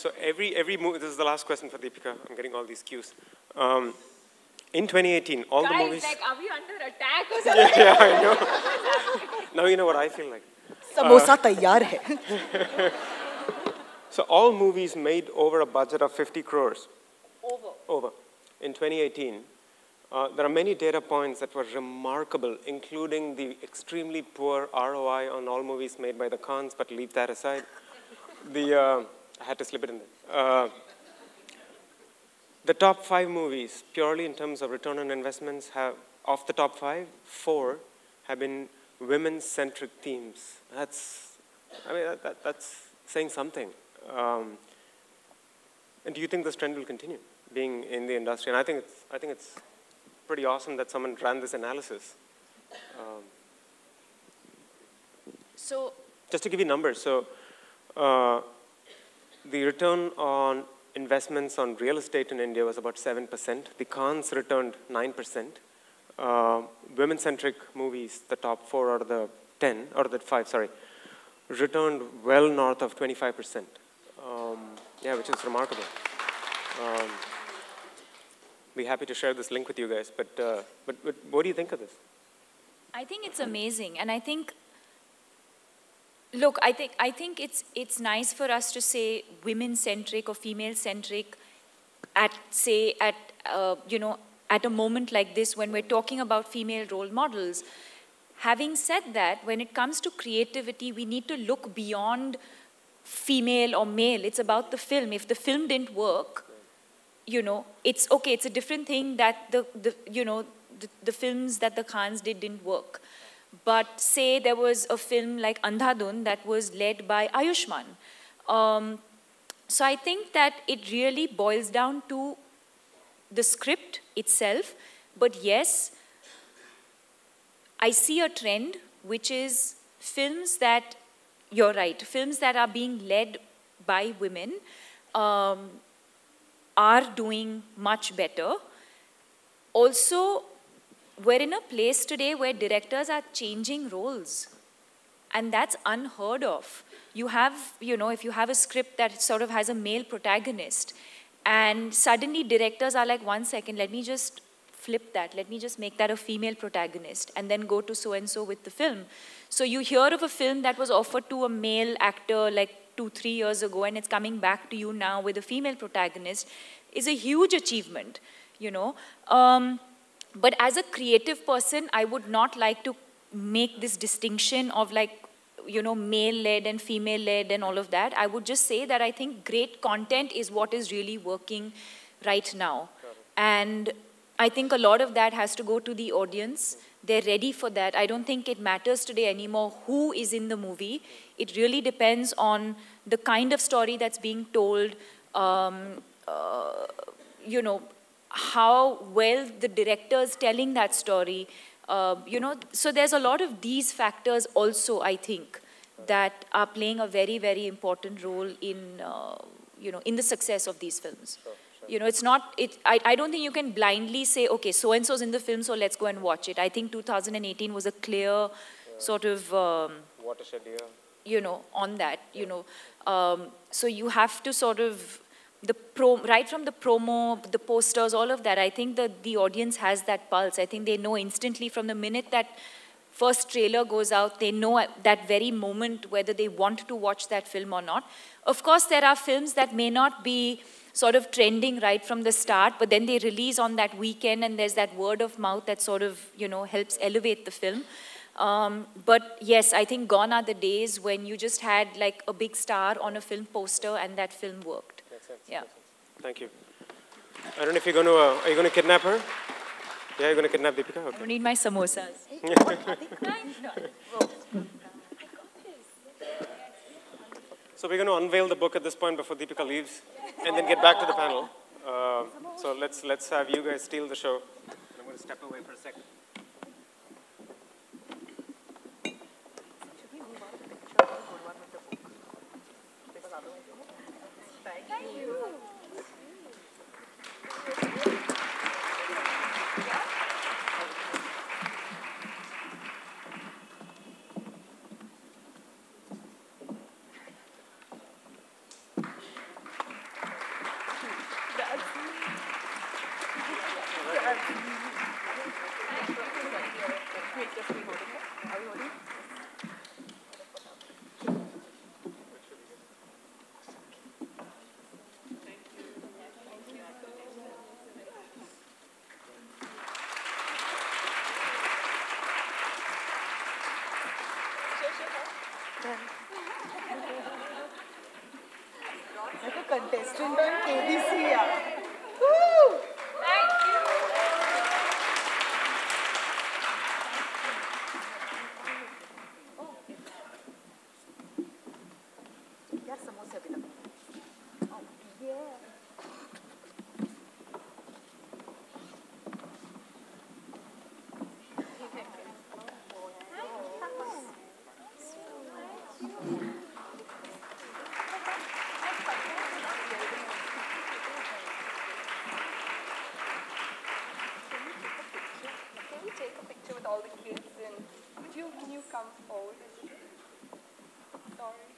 So every movie, this is the last question for Deepika. I'm getting all these cues. In 2018, all the movies. Guys, like, are we under attack or something? Yeah, I know. Now you know what I feel like. Samosa taiyar hai. So all movies made over a budget of 50 crores. Over. In 2018, there are many data points that were remarkable, including the extremely poor ROI on all movies made by the Khans, but leave that aside. I had to slip it in there. The top 5 movies, purely in terms of return on investments, of the top 5, 4 have been women-centric themes. That's saying something. And do you think this trend will continue, being in the industry? And I think it's pretty awesome that someone ran this analysis. So, just to give you numbers, so the return on investments on real estate in India was about 7%. The Khans returned 9%. Women-centric movies, the top 4 out of the 10, or the 5, sorry, returned well north of 25%. Yeah, which is remarkable. Be happy to share this link with you guys, but what do you think of this? I think it's amazing, and I think, look, I think it's nice for us to say women-centric or female-centric at a moment like this when we're talking about female role models. Having said that, when it comes to creativity, we need to look beyond female or male. It's about the film. If the film didn't work, it's okay. It's a different thing that the films that the Khans didn't work. But say there was a film like Andhadhun that was led by Ayushmann. So I think that it really boils down to the script itself. But yes, I see a trend, which is films that, you're right, films that are being led by women are doing much better. Also, we're in a place today where directors are changing roles, and that's unheard of. You have, if you have a script that sort of has a male protagonist, and suddenly directors are like, 1 second, let me just flip that, let me just make that a female protagonist, and then go to so-and-so with the film. So you hear of a film that was offered to a male actor like 2-3 years ago, and it's coming back to you now with a female protagonist, is a huge achievement, But as a creative person, I would not like to make this distinction of male-led and female-led and all of that. I would just say that I think great content is what is really working right now. And I think a lot of that has to go to the audience. They're ready for that. I don't think it matters today anymore who is in the movie. It really depends on the kind of story that's being told, how well the director's telling that story, so there's a lot of these factors also, I think, that are playing a very, very important role in, in the success of these films. Sure. It's not, I don't think you can blindly say, okay, so-and-so's in the film, so let's go and watch it. I think 2018 was a clear sort of, watershed year. On that, so you have to sort of, right from the promo, the posters, all of that, I think that the audience has that pulse. I think they know instantly from the minute that first trailer goes out, they know at that very moment whether they want to watch that film or not. Of course, there are films that may not be sort of trending right from the start, but then they release on that weekend and there's that word of mouth that sort of, helps elevate the film. But yes, I think gone are the days when you just had like a big star on a film poster and that film worked. Yeah. Thank you. I don't know if you're going to, are you going to kidnap her? Yeah, you're going to kidnap Deepika? Okay. I don't need my samosas. So we're going to unveil the book at this point before Deepika leaves, and then get back to the panel. So let's have you guys steal the show. I'm going to step away for a second. Thank you. Like a contestant on KBC, yeah. Woo! यार समोसे अभी तक Can we take a picture with all the kids and can you come forward? Sorry.